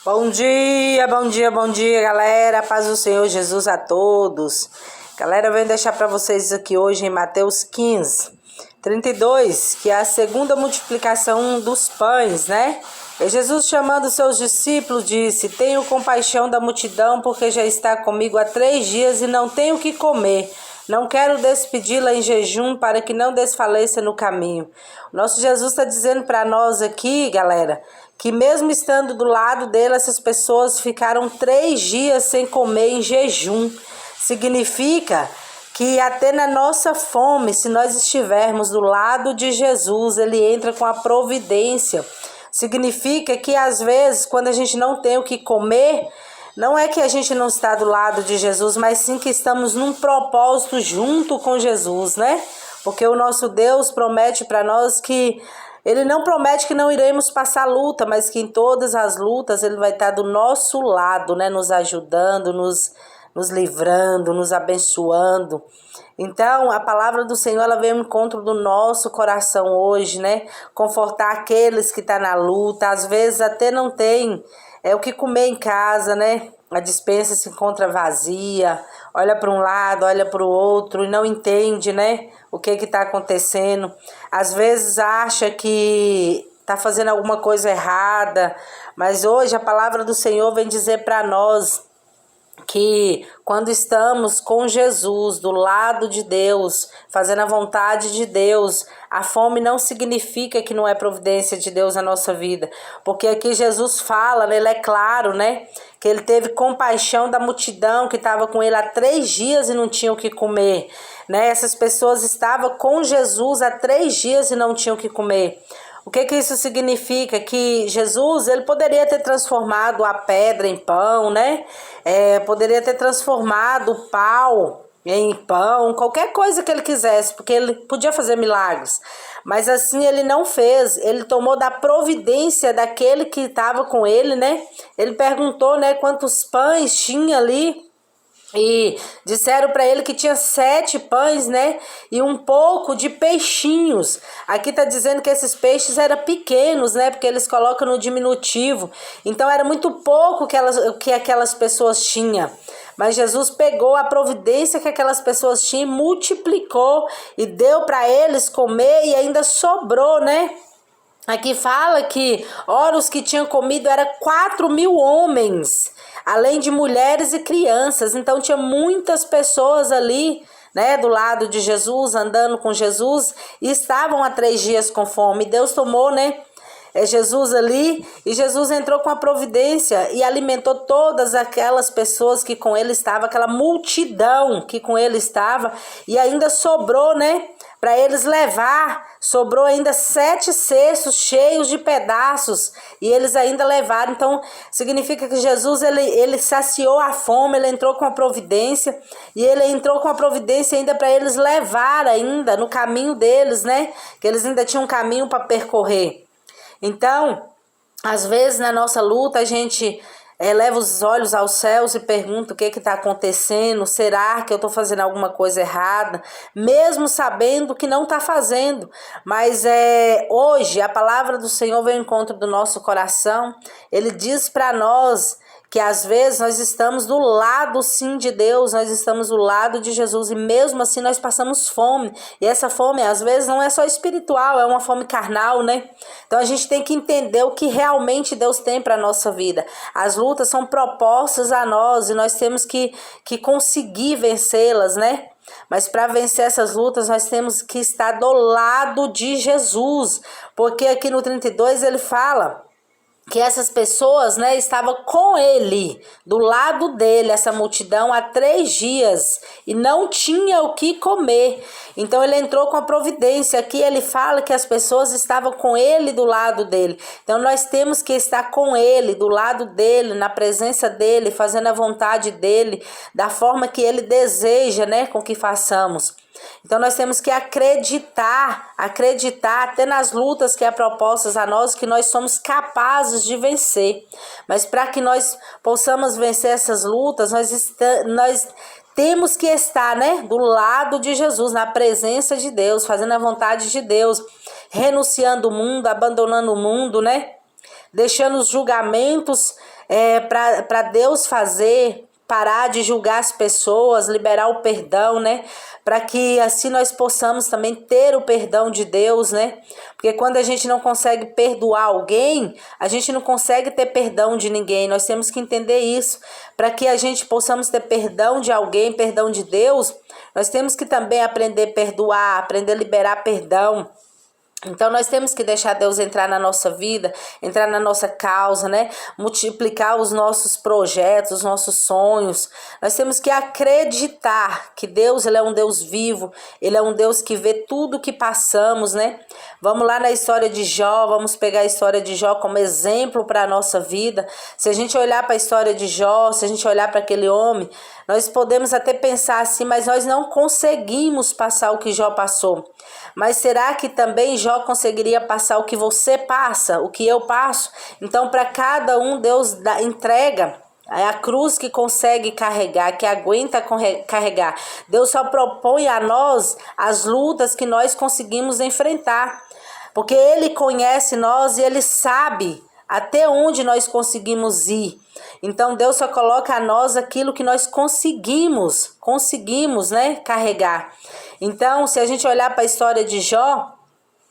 Bom dia, bom dia, bom dia, galera. Paz do Senhor Jesus a todos. Galera, eu venho deixar para vocês aqui hoje em Mateus 15, 32, que é a segunda multiplicação dos pães, né? E Jesus, chamando seus discípulos, disse: Tenho compaixão da multidão, porque já está comigo há 3 dias e não tenho o que comer. Não quero despedi-la em jejum, para que não desfaleça no caminho. O nosso Jesus está dizendo para nós aqui, galera, que mesmo estando do lado dele, essas pessoas ficaram 3 dias sem comer em jejum. Significa que até na nossa fome, se nós estivermos do lado de Jesus, ele entra com a providência. Significa que às vezes, quando a gente não tem o que comer, não é que a gente não está do lado de Jesus, mas sim que estamos num propósito junto com Jesus, né? Porque o nosso Deus promete para nós que Ele não promete que não iremos passar luta, mas que em todas as lutas Ele vai estar do nosso lado, né? Nos ajudando, nos livrando, nos abençoando. Então, a palavra do Senhor, ela veio ao encontro do nosso coração hoje, né? Confortar aqueles que estão na luta, às vezes até não tem o que comer em casa, né? A despensa se encontra vazia, olha para um lado, olha para o outro e não entende, né? O que está acontecendo. Às vezes acha que está fazendo alguma coisa errada, mas hoje a palavra do Senhor vem dizer para nós que quando estamos com Jesus, do lado de Deus, fazendo a vontade de Deus, a fome não significa que não é providência de Deus na nossa vida. Porque aqui Jesus fala, né, ele é claro, né? Que ele teve compaixão da multidão que estava com ele há 3 dias e não tinham o que comer. Né? Essas pessoas estavam com Jesus há 3 dias e não tinham o que comer. O que isso significa? Que Jesus, ele poderia ter transformado a pedra em pão, né? Poderia ter transformado o pau em pão, qualquer coisa que ele quisesse, porque ele podia fazer milagres. Mas assim ele não fez, ele tomou da providência daquele que estava com ele, né? Ele perguntou, né, quantos pães tinha ali. E disseram para ele que tinha 7 pães, né? E um pouco de peixinhos. Aqui tá dizendo que esses peixes eram pequenos, né? Porque eles colocam no diminutivo. Então era muito pouco que aquelas pessoas tinham. Mas Jesus pegou a providência que aquelas pessoas tinham, multiplicou e deu para eles comer e ainda sobrou, né? Aqui fala que, ora, os que tinham comido eram 4.000 homens, além de mulheres e crianças. Então tinha muitas pessoas ali, né, do lado de Jesus, andando com Jesus, e estavam há 3 dias com fome. Deus tomou, né, Jesus ali, e Jesus entrou com a providência e alimentou todas aquelas pessoas que com ele estavam, aquela multidão que com ele estava, e ainda sobrou, né, para eles levar. Sobrou ainda 7 cestos cheios de pedaços e eles ainda levaram. Então significa que Jesus ele saciou a fome, ele entrou com a providência, e ele entrou com a providência ainda para eles levar ainda no caminho deles, né? Que eles ainda tinham um caminho para percorrer. Então, às vezes na nossa luta a gente leva os olhos aos céus e pergunta o que está acontecendo, será que eu estou fazendo alguma coisa errada? Mesmo sabendo que não está fazendo, mas hoje a palavra do Senhor vem ao encontro do nosso coração. Ele diz para nós que às vezes nós estamos do lado sim de Deus, nós estamos do lado de Jesus e mesmo assim nós passamos fome. E essa fome às vezes não é só espiritual, é uma fome carnal, né? Então a gente tem que entender o que realmente Deus tem para a nossa vida. As lutas são propostas a nós e nós temos que conseguir vencê-las, né? Mas para vencer essas lutas nós temos que estar do lado de Jesus. Porque aqui no 32 ele fala que essas pessoas, né, estavam com ele, do lado dele, essa multidão, há 3 dias e não tinha o que comer. Então ele entrou com a providência. Aqui ele fala que as pessoas estavam com ele, do lado dele. Então nós temos que estar com ele, do lado dele, na presença dele, fazendo a vontade dele, da forma que ele deseja, né, com que façamos. Então nós temos que acreditar até nas lutas que é propostas a nós, que nós somos capazes de vencer. Mas para que nós possamos vencer essas lutas, nós temos que estar, né, do lado de Jesus, na presença de Deus, fazendo a vontade de Deus, renunciando o mundo, abandonando o mundo, né? Deixando os julgamentos para Deus parar de julgar as pessoas, liberar o perdão, né? Para que assim nós possamos também ter o perdão de Deus, né? Porque quando a gente não consegue perdoar alguém, a gente não consegue ter perdão de ninguém. Nós temos que entender isso. Para que a gente possamos ter perdão de alguém, perdão de Deus, nós temos que também aprender a perdoar, aprender a liberar perdão. Então nós temos que deixar Deus entrar na nossa vida, entrar na nossa causa, né? Multiplicar os nossos projetos, os nossos sonhos. Nós temos que acreditar que Deus, ele é um Deus vivo, ele é um Deus que vê tudo que passamos, né? Vamos lá na história de Jó, vamos pegar a história de Jó como exemplo para a nossa vida. Se a gente olhar para a história de Jó, se a gente olhar para aquele homem, nós podemos até pensar assim, mas nós não conseguimos passar o que Jó passou. Mas será que também Jó conseguiria passar o que você passa, o que eu passo? Então, para cada um, Deus entrega a cruz que consegue carregar, que aguenta carregar. Deus só propõe a nós as lutas que nós conseguimos enfrentar. Porque Ele conhece nós e Ele sabe até onde nós conseguimos ir. Então Deus só coloca a nós aquilo que nós conseguimos, né, carregar. Então, se a gente olhar para a história de Jó,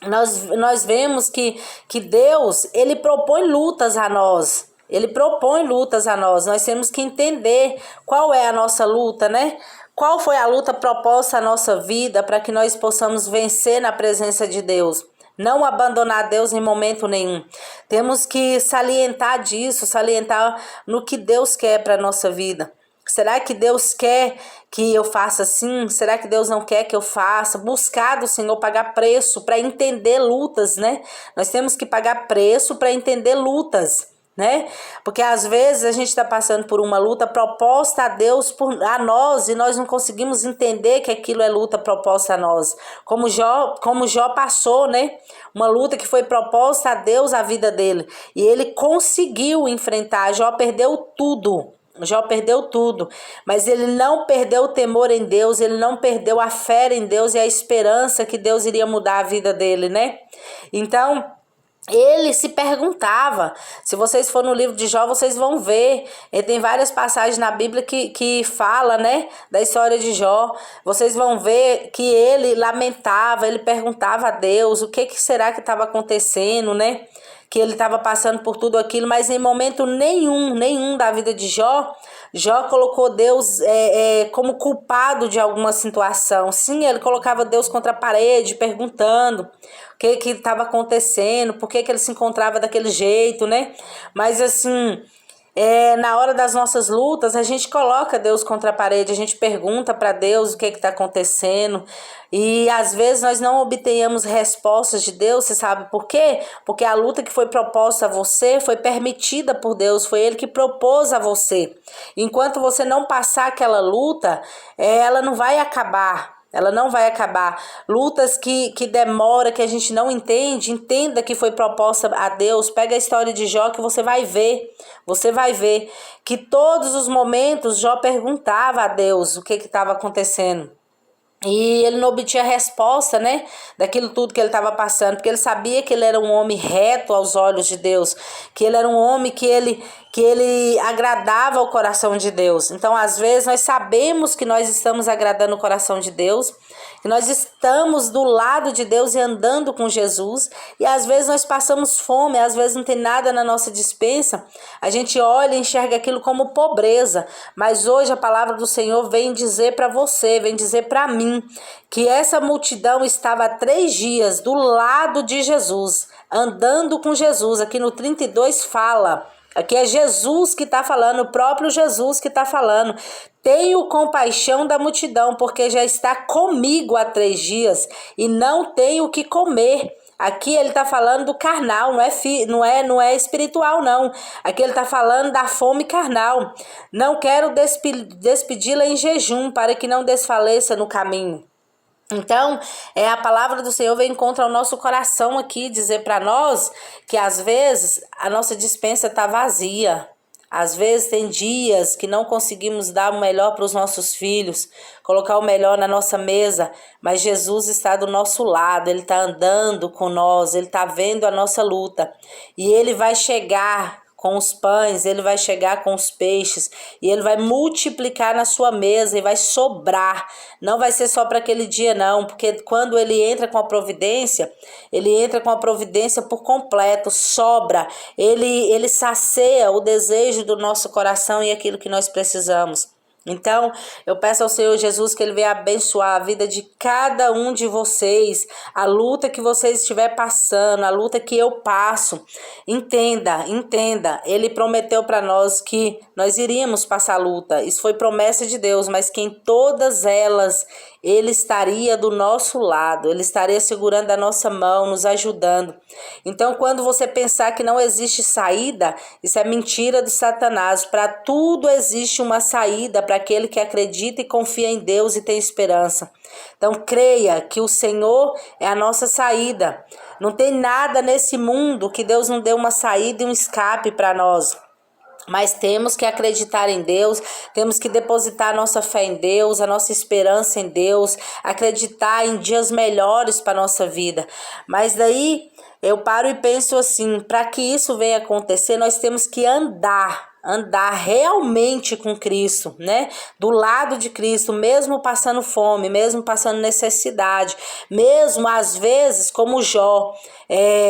nós vemos que Deus, ele propõe lutas a nós. Ele propõe lutas a nós. Nós temos que entender qual é a nossa luta, né? Qual foi a luta proposta à nossa vida para que nós possamos vencer na presença de Deus. Não abandonar Deus em momento nenhum. Temos que salientar disso, salientar no que Deus quer para a nossa vida. Será que Deus quer que eu faça assim? Será que Deus não quer que eu faça? Buscar do Senhor, pagar preço para entender lutas, né? Nós temos que pagar preço para entender lutas, né? Porque às vezes a gente está passando por uma luta proposta a Deus, a nós, e nós não conseguimos entender que aquilo é luta proposta a nós. Como Jó passou, né? Uma luta que foi proposta a Deus a vida dele. E ele conseguiu enfrentar. Jó perdeu tudo. Mas ele não perdeu o temor em Deus, ele não perdeu a fé em Deus e a esperança que Deus iria mudar a vida dele, né? Então, ele se perguntava, se vocês forem no livro de Jó, vocês vão ver, tem várias passagens na Bíblia que fala, né, da história de Jó. Vocês vão ver que ele lamentava, ele perguntava a Deus o que será que estava acontecendo, né? Que ele estava passando por tudo aquilo, mas em momento nenhum da vida de Jó colocou Deus como culpado de alguma situação. Sim, ele colocava Deus contra a parede, perguntando o que estava acontecendo, por que ele se encontrava daquele jeito, né? Mas assim, na hora das nossas lutas, a gente coloca Deus contra a parede, a gente pergunta para Deus o que está acontecendo. E às vezes nós não obtenhamos respostas de Deus, você sabe por quê? Porque a luta que foi proposta a você foi permitida por Deus, foi Ele que propôs a você. Enquanto você não passar aquela luta, ela não vai acabar. Ela não vai acabar. Lutas que demora, que a gente não entende, entenda que foi proposta a Deus. Pega a história de Jó que você vai ver. Você vai ver que todos os momentos Jó perguntava a Deus o que estava acontecendo. E ele não obtinha resposta, né, daquilo tudo que ele estava passando, porque ele sabia que ele era um homem reto aos olhos de Deus, que ele era um homem que ele agradava o coração de Deus. Então, às vezes, nós sabemos que nós estamos agradando o coração de Deus, que nós estamos do lado de Deus e andando com Jesus, e às vezes nós passamos fome, às vezes não tem nada na nossa despensa, a gente olha e enxerga aquilo como pobreza, mas hoje a palavra do Senhor vem dizer para você, vem dizer para mim, que essa multidão estava há 3 dias do lado de Jesus, andando com Jesus. Aqui no 32 fala, aqui é Jesus que está falando, o próprio Jesus que está falando. Tenho compaixão da multidão, porque já está comigo há 3 dias e não tenho o que comer. Aqui ele está falando do carnal, não é espiritual, não. Aqui ele está falando da fome carnal. Não quero despedi-la em jejum, para que não desfaleça no caminho. Então, a palavra do Senhor vem contra o nosso coração aqui, dizer para nós que às vezes a nossa despensa está vazia. Às vezes tem dias que não conseguimos dar o melhor para os nossos filhos, colocar o melhor na nossa mesa, mas Jesus está do nosso lado, Ele está andando com nós, Ele está vendo a nossa luta. E Ele vai chegar com os pães, ele vai chegar com os peixes e ele vai multiplicar na sua mesa e vai sobrar. Não vai ser só para aquele dia não, porque quando ele entra com a providência, ele entra com a providência por completo, sobra. Ele sacia o desejo do nosso coração e aquilo que nós precisamos. Então, eu peço ao Senhor Jesus que Ele venha abençoar a vida de cada um de vocês, a luta que vocês estiver passando, a luta que eu passo. Entenda, Ele prometeu para nós que nós iríamos passar luta. Isso foi promessa de Deus, mas que em todas elas Ele estaria do nosso lado, Ele estaria segurando a nossa mão, nos ajudando. Então, quando você pensar que não existe saída, isso é mentira de Satanás. Para tudo existe uma saída para aquele que acredita e confia em Deus e tem esperança. Então, creia que o Senhor é a nossa saída. Não tem nada nesse mundo que Deus não dê uma saída e um escape para nós. Mas temos que acreditar em Deus, temos que depositar a nossa fé em Deus, a nossa esperança em Deus, acreditar em dias melhores para a nossa vida. Mas daí eu paro e penso assim, para que isso venha acontecer, nós temos que andar realmente com Cristo, né? Do lado de Cristo, mesmo passando fome, mesmo passando necessidade, mesmo às vezes como Jó,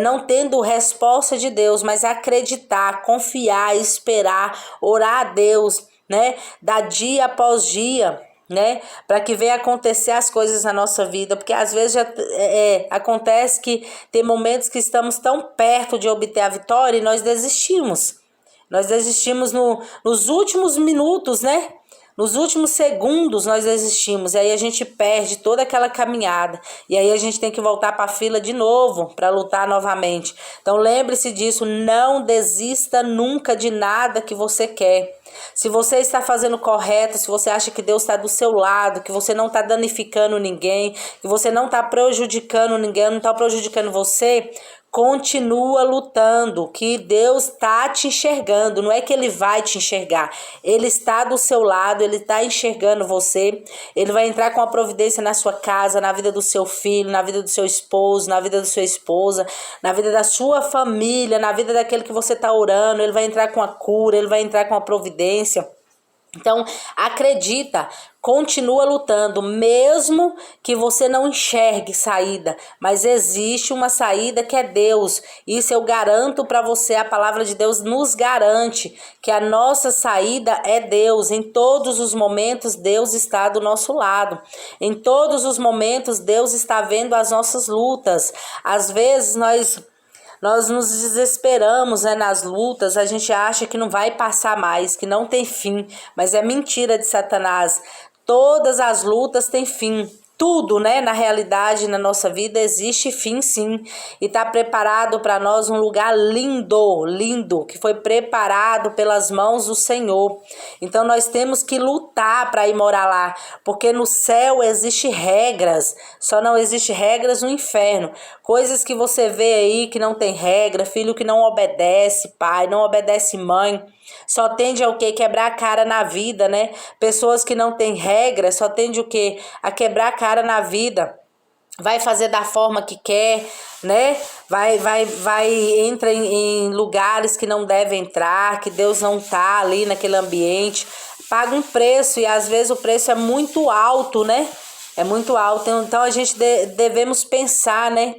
não tendo resposta de Deus, mas acreditar, confiar, esperar, orar a Deus, né? Dar dia após dia, né? Para que venha acontecer as coisas na nossa vida, porque às vezes acontece que tem momentos que estamos tão perto de obter a vitória e nós desistimos. Nós desistimos nos últimos minutos, né? Nos últimos segundos nós desistimos. E aí a gente perde toda aquela caminhada. E aí a gente tem que voltar para a fila de novo, para lutar novamente. Então lembre-se disso, não desista nunca de nada que você quer. Se você está fazendo correto, se você acha que Deus está do seu lado, que você não está danificando ninguém, que você não está prejudicando ninguém, não está prejudicando você, continua lutando, que Deus está te enxergando, não é que Ele vai te enxergar, Ele está do seu lado, Ele está enxergando você, Ele vai entrar com a providência na sua casa, na vida do seu filho, na vida do seu esposo, na vida da sua esposa, na vida da sua família, na vida daquele que você está orando, Ele vai entrar com a cura, Ele vai entrar com a providência. Então, acredita, continua lutando, mesmo que você não enxergue saída, mas existe uma saída que é Deus. Isso eu garanto para você, a palavra de Deus nos garante que a nossa saída é Deus. Em todos os momentos, Deus está do nosso lado. Em todos os momentos, Deus está vendo as nossas lutas. Às vezes, nós nos desesperamos, né, nas lutas, a gente acha que não vai passar mais, que não tem fim, mas é mentira de Satanás. Todas as lutas têm fim. Tudo, né, na realidade, na nossa vida, existe fim sim. E está preparado para nós um lugar lindo, que foi preparado pelas mãos do Senhor. Então nós temos que lutar para ir morar lá, porque no céu existe regras, só não existe regras no inferno. Coisas que você vê aí que não tem regra, filho que não obedece pai, não obedece mãe. Só tende a o quê? Quebrar a cara na vida, né? Pessoas que não têm regra, só tende o quê? A quebrar a cara na vida. Vai fazer da forma que quer, né? Entra em lugares que não deve entrar, que Deus não tá ali naquele ambiente. Paga um preço e às vezes o preço é muito alto, né? É muito alto. Então a gente devemos pensar, né?